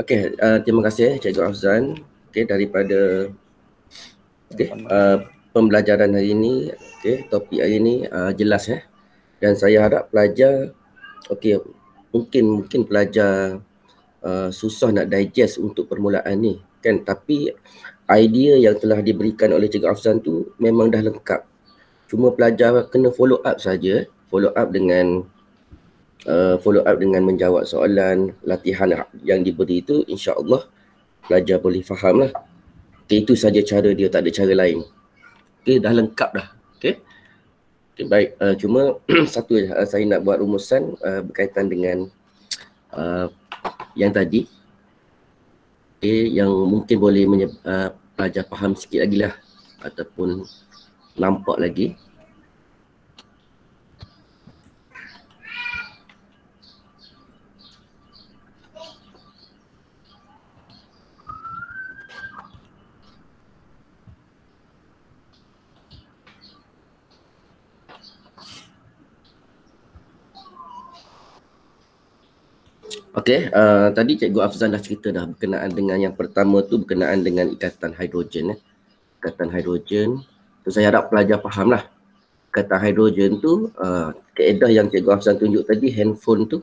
Okey, terima kasih Cikgu Afzan. Okey, daripada pembelajaran hari ini, topik hari ini jelas Dan saya harap pelajar mungkin pelajar susah nak digest untuk permulaan ni kan, tapi idea yang telah diberikan oleh Cikgu Afzan tu memang dah lengkap. Cuma pelajar kena follow up saja, follow up dengan menjawab soalan, latihan yang diberi itu, insya-Allah pelajar boleh faham lah. Okey, itu saja cara dia, tak ada cara lain. Okey, dah lengkap dah. Okey. Okay, baik, cuma satu saya nak buat rumusan berkaitan dengan yang tadi. Okay, yang mungkin boleh pelajar faham sikit lagi lah ataupun nampak lagi. Okey, tadi Cikgu Afzan dah cerita dah berkenaan dengan yang pertama tu, berkenaan dengan ikatan hidrogen. Ikatan hidrogen, tu saya harap pelajar faham lah. Ikatan hidrogen tu, kaedah yang Cikgu Afzan tunjuk tadi, handphone tu,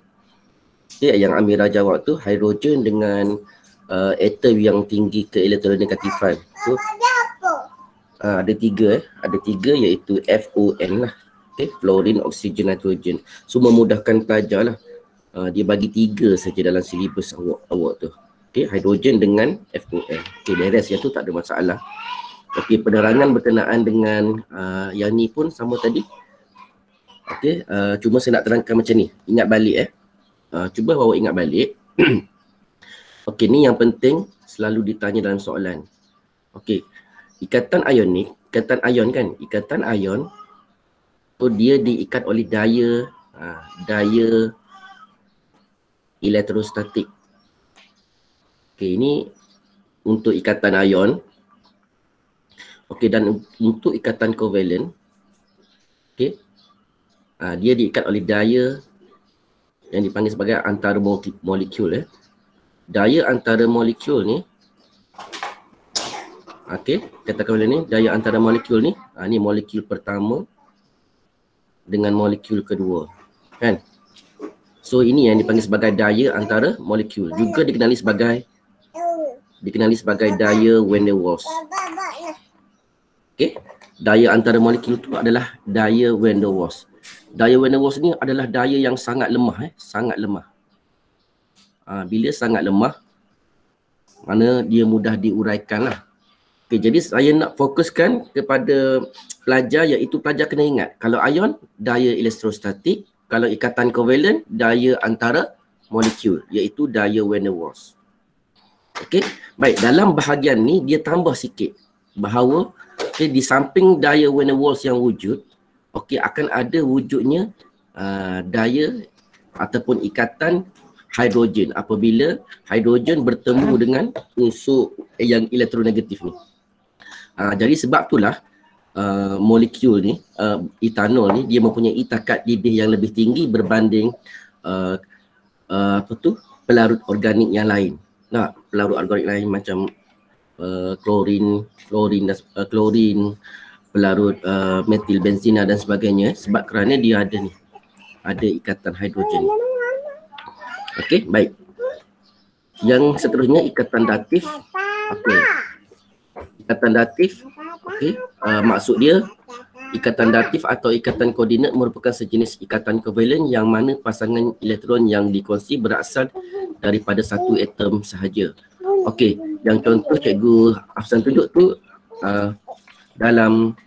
yang Amira jawab tu, hidrogen dengan atom yang tinggi keelektronegatifan. So, ada tiga iaitu FON lah. Okay, fluorine, oksigen, nitrogen. So, memudahkan pelajar lah. Dia bagi 3 saja dalam silibus awak tu. Okey, hidrogen dengan FON. Okey, beres yang tu tak ada masalah. Okey, penerangan berkenaan dengan yang ni pun sama tadi. Okey, cuma saya nak terangkan macam ni. Ingat balik cuba bawa ingat balik. Okey, ni yang penting selalu ditanya dalam soalan. Okey, ikatan ionik, ikatan ion kan? Ikatan ion tu dia diikat oleh daya daya elektrostatik. Okey, ini untuk ikatan ion. Okey, dan untuk ikatan kovalen, okey, dia diikat oleh daya yang dipanggil sebagai antara molekul. Daya antara molekul ni, okey, katakan ni daya antara molekul ni, ni molekul pertama dengan molekul kedua, kan? So ini yang dipanggil sebagai daya antara molekul. Juga dikenali sebagai daya van der Waals. Okey, daya antara molekul tu adalah daya van der Waals. Daya van der Waals ni adalah daya yang sangat lemah, sangat lemah. Bila sangat lemah, mana dia mudah diuraikan lah. Okay, jadi saya nak fokuskan kepada pelajar, iaitu pelajar kena ingat, kalau ion, daya elektrostatik, kalau ikatan kovalen, daya antara molekul, iaitu daya van der Waals. Okey, baik, dalam bahagian ni dia tambah sikit bahawa di samping daya van der Waals yang wujud, akan ada wujudnya daya ataupun ikatan hidrogen apabila hidrogen bertemu dengan unsur yang elektronegatif ni. Jadi sebab itulah molekul ni, etanol ni, dia mempunyai takat didih yang lebih tinggi berbanding pelarut organik yang lain. Pelarut organik lain macam klorin, pelarut metil benzina dan sebagainya, sebab kerana dia ada ikatan hidrogen. Okey, baik. Yang seterusnya ikatan datif. Okey. Ikatan datif, maksud dia ikatan datif atau ikatan koordinat merupakan sejenis ikatan kovalen yang mana pasangan elektron yang dikongsi berasal daripada satu atom sahaja. Okey, yang contoh Cikgu Afzan tunjuk tu dalam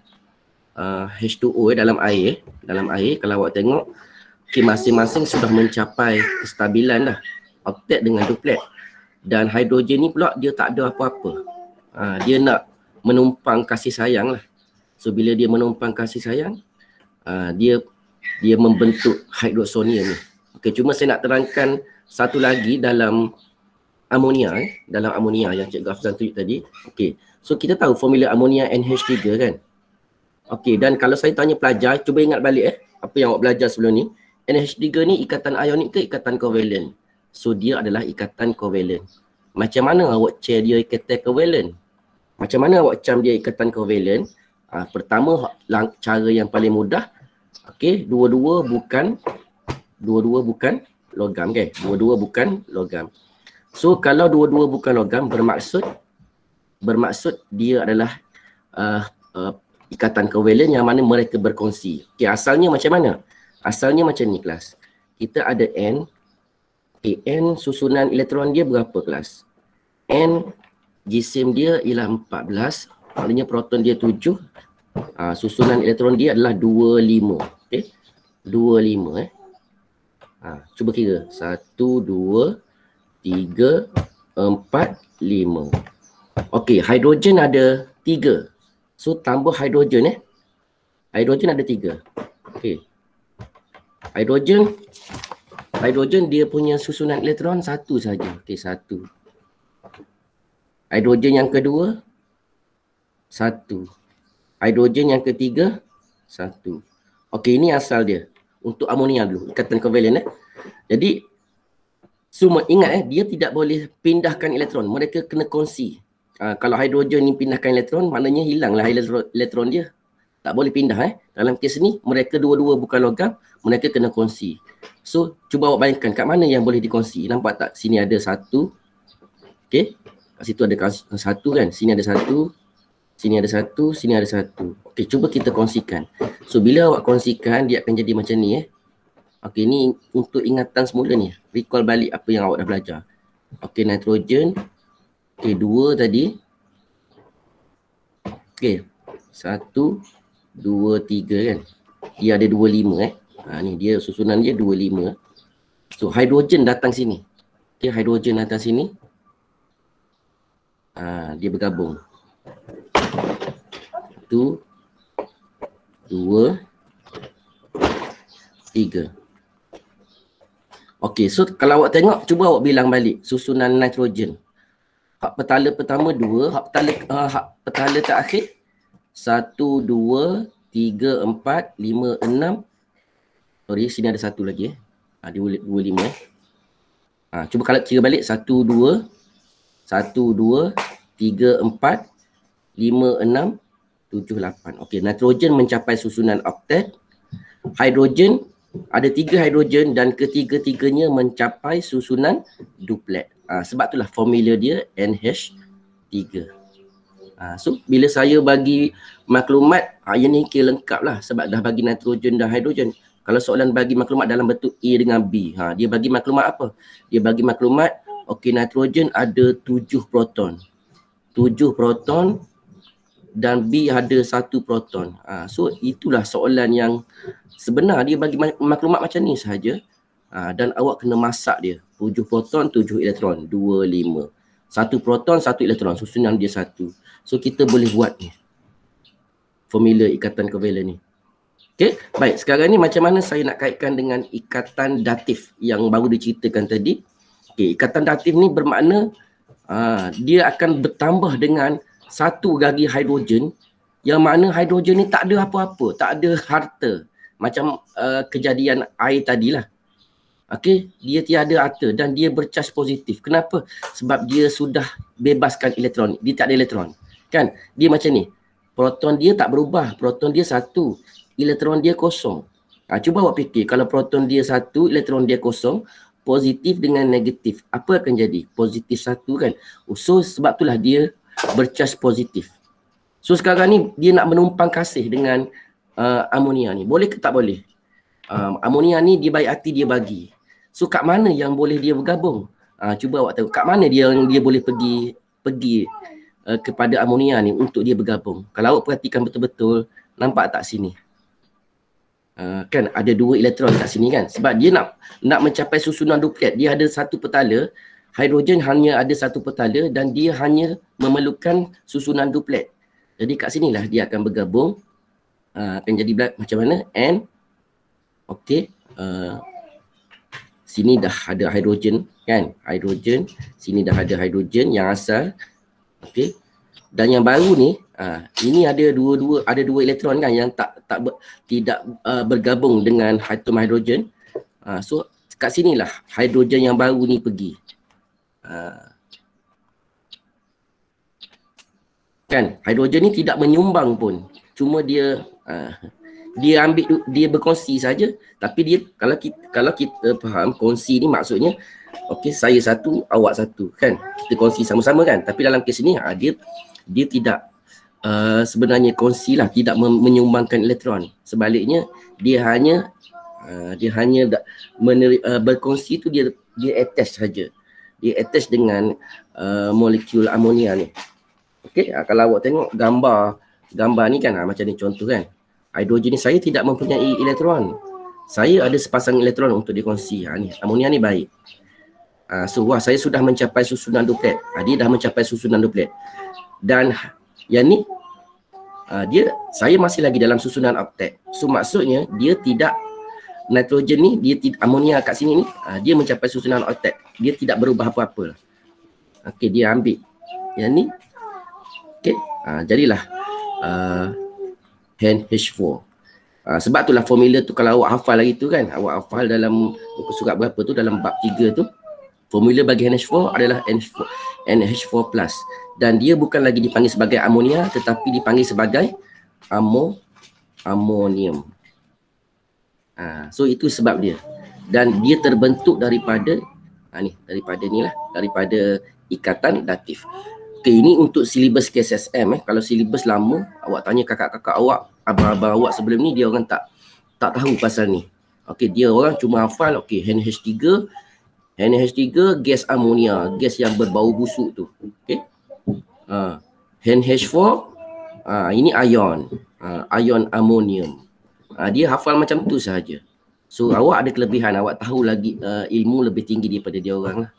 H2O, dalam air kalau awak tengok, masing-masing sudah mencapai kestabilan dah, oktet dengan duplet. Dan hidrogen ni pula dia tak ada apa-apa. Dia nak menumpang kasih sayang lah. So bila dia menumpang kasih sayang, dia membentuk hidroksonium ni. Okey, cuma saya nak terangkan satu lagi dalam amonia, dalam amonia yang Cikgu Afzan tunjuk tadi. Okey, so kita tahu formula amonia NH3 kan. Okey, dan kalau saya tanya pelajar, cuba ingat balik apa yang awak belajar sebelum ni. NH3 ni ikatan ionik ke ikatan kovalen? So dia adalah ikatan kovalen. Macam mana awak share dia ikatan kovalen? Macam mana awak cam dia ikatan kovalen? Pertama, cara yang paling mudah, okey, dua-dua bukan logam, kan? Dua-dua bukan logam. So kalau dua-dua bukan logam, bermaksud dia adalah ikatan kovalen yang mana mereka berkongsi. Okey, asalnya macam mana? Asalnya macam ni kelas. Kita ada N. N susunan elektron dia berapa kelas? N jisim dia ialah 14. Maknanya proton dia 7. Susunan elektron dia adalah 25. Okey. 25 cuba kira. 1, 2, 3, 4, 5. Okey, hidrogen ada 3. So tambah hidrogen hidrogen ada 3. Okey. Hidrogen dia punya susunan elektron 1 saja. Okey, 1. Hidrogen yang kedua 1. Hidrogen yang ketiga 1. Okey, ini asal dia. Untuk amonia dulu, ikatan kovalen Jadi semua ingat dia tidak boleh pindahkan elektron. Mereka kena kongsi. Kalau hidrogen ni pindahkan elektron, maknanya hilanglah elektron dia. Tak boleh pindah Dalam kes ni, mereka dua-dua bukan logam, mereka kena kongsi. So, cuba awak bayangkan kat mana yang boleh dikongsi. Nampak tak? Sini ada 1. Okey. Kat situ ada 1 kan? Sini ada 1. Sini ada 1. Sini ada 1. Okey, cuba kita kongsikan. So, bila awak kongsikan, dia akan jadi macam ni Okey, ni untuk ingatan semula ni. Recall balik apa yang awak dah belajar. Okey, nitrogen. Okey, 2 tadi. Okey. 1, 2, 3 kan. Dia ada 25 Ni dia susunan dia 25. So hidrogen datang sini. Okay, hidrogen datang sini. Dia bergabung. 1, 2, 3. Okey, so kalau awak tengok, cuba awak bilang balik susunan nitrogen. Hak petala pertama 2, hak petala terakhir 1, 2, 3, 4, 5, 6. Sorry, sini ada satu lagi dia 25 cuba kalau kira balik 1, 2, 3, 4, 5, 6, 7, 8. Okey, nitrogen mencapai susunan oktet. Hidrogen ada 3 hidrogen dan ketiga-tiganya mencapai susunan duplet. Sebab itulah formula dia NH3. So bila saya bagi maklumat, yang ni kira lengkap lah sebab dah bagi nitrogen dan hidrogen. Kalau soalan bagi maklumat dalam bentuk A dengan B, dia bagi maklumat apa? Dia bagi maklumat, okey, nitrogen ada 7 proton. 7 proton dan B ada 1 proton. So itulah soalan yang sebenar, dia bagi maklumat macam ni sahaja. Dan awak kena masak dia. 7 proton, 7 elektron, 2, 5. 1 proton, 1 elektron, susunan dia 1. So kita boleh buat ni formula ikatan kovalen ni. Okey, baik. Sekarang ni macam mana saya nak kaitkan dengan ikatan datif yang baru diceritakan tadi. Okey, ikatan datif ni bermakna dia akan bertambah dengan satu gagi hidrogen, yang mana hidrogen ni tak ada apa-apa, tak ada harta. Macam kejadian air tadilah. Okey, dia tiada harta dan dia bercas positif. Kenapa? Sebab dia sudah bebaskan elektron. Dia tak ada elektron. Kan? Dia macam ni. Proton dia tak berubah. Proton dia 1. Elektron dia kosong. Cuba awak fikir, kalau proton dia 1, elektron dia kosong, positif dengan negatif, apa akan jadi? Positif 1 kan? So sebab itulah dia bercas positif. So sekarang ni dia nak menumpang kasih dengan amonia ni. Boleh ke tak boleh? Amonia ni dia baik hati dia bagi. So kat mana yang boleh dia bergabung? Cuba awak tahu kat mana dia boleh pergi kepada amonia ni untuk dia bergabung. Kalau awak perhatikan betul-betul, nampak tak sini? Kan ada 2 elektron kat sini kan, sebab dia nak mencapai susunan duplet. Dia ada 1 petala, hidrogen hanya ada 1 petala dan dia hanya memerlukan susunan duplet. Jadi kat sinilah dia akan bergabung, akan jadi macam mana? N. Okey, sini dah ada hidrogen kan, hidrogen, sini dah ada hidrogen yang asal. Okey, dan yang baru ni ini ada dua elektron kan yang tidak bergabung dengan atom hidrogen. So kat sinilah hidrogen yang baru ni pergi. Kan hidrogen ni tidak menyumbang pun. Cuma dia ambil, dia berkongsi saja. Tapi dia kalau kita faham kongsi ni maksudnya okey, saya 1, awak 1 kan. Kita kongsi sama-sama kan. Tapi dalam kes ni dia tidak sebenarnya kongsi lah, tidak menyumbangkan elektron. Sebaliknya dia hanya berkongsi tu, dia attach saja. Dia attach dengan molekul amonia ni. Okey, kalau awak tengok gambar ni kan, macam ni contoh kan. Hidrogen ni saya tidak mempunyai elektron. Saya ada sepasang elektron untuk dikongsi. Ni amonia ni baik. So saya sudah mencapai susunan duplet. Dia dah mencapai susunan duplet. Dan yang ni saya masih lagi dalam susunan oktet. So maksudnya dia tidak, nitrogen ni dia amonia kat sini ni dia mencapai susunan oktet. Dia tidak berubah apa-apa. Okey, dia ambil yang ni. Okey, jadilah NH4. Sebab itulah formula tu kalau awak hafal lagi tu kan, awak hafal dalam muka surat berapa tu, dalam bab 3 tu, formula bagi NH4 adalah NH4+. Dan dia bukan lagi dipanggil sebagai amonia tetapi dipanggil sebagai amonium. So itu sebab dia. Dan dia terbentuk daripada daripada ikatan datif. Okay, ini untuk silibus KSSM. Kalau silibus lama, awak tanya kakak-kakak awak, abang-abang awak sebelum ni, dia orang tak tahu pasal ni. Okay, dia orang cuma hafal NH3, gas amonia, gas yang berbau busuk tu. Okay. NH4, ini ion, ion amonium. Dia hafal macam tu sahaja. So awak ada kelebihan, awak tahu lagi ilmu lebih tinggi daripada dia orang lah.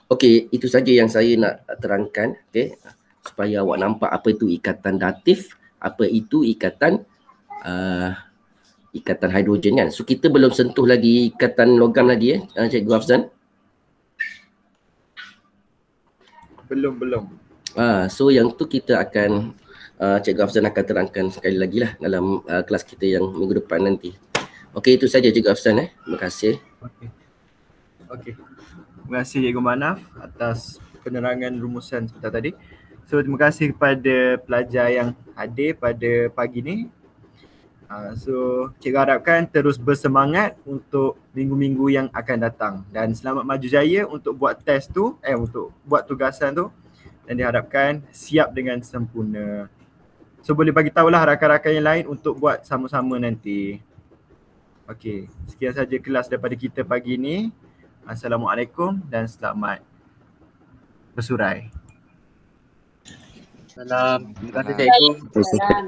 Okey, itu saja yang saya nak terangkan, okey, supaya awak nampak apa itu ikatan datif, apa itu ikatan ikatan hidrogen kan. So kita belum sentuh lagi ikatan logam lagi Cikgu Hafzan. Belum. So yang tu kita akan Cikgu Hafzan akan terangkan sekali lagi lah dalam kelas kita yang minggu depan nanti. Okey, itu saja Cikgu Hafzan. Terima kasih. Okey. Terima kasih Cikgu Manaf atas penerangan rumusan sebentar tadi. So terima kasih kepada pelajar yang hadir pada pagi ni. So cikgu harapkan terus bersemangat untuk minggu-minggu yang akan datang dan selamat maju jaya untuk buat test tu, untuk buat tugasan tu, dan diharapkan siap dengan sempurna. So boleh bagi tahulah rakan-rakan yang lain untuk buat sama-sama nanti. Okey, sekian saja kelas daripada kita pagi ni. Assalamualaikum dan selamat bersurai. Salam. Terima kasih cikgu. Salam.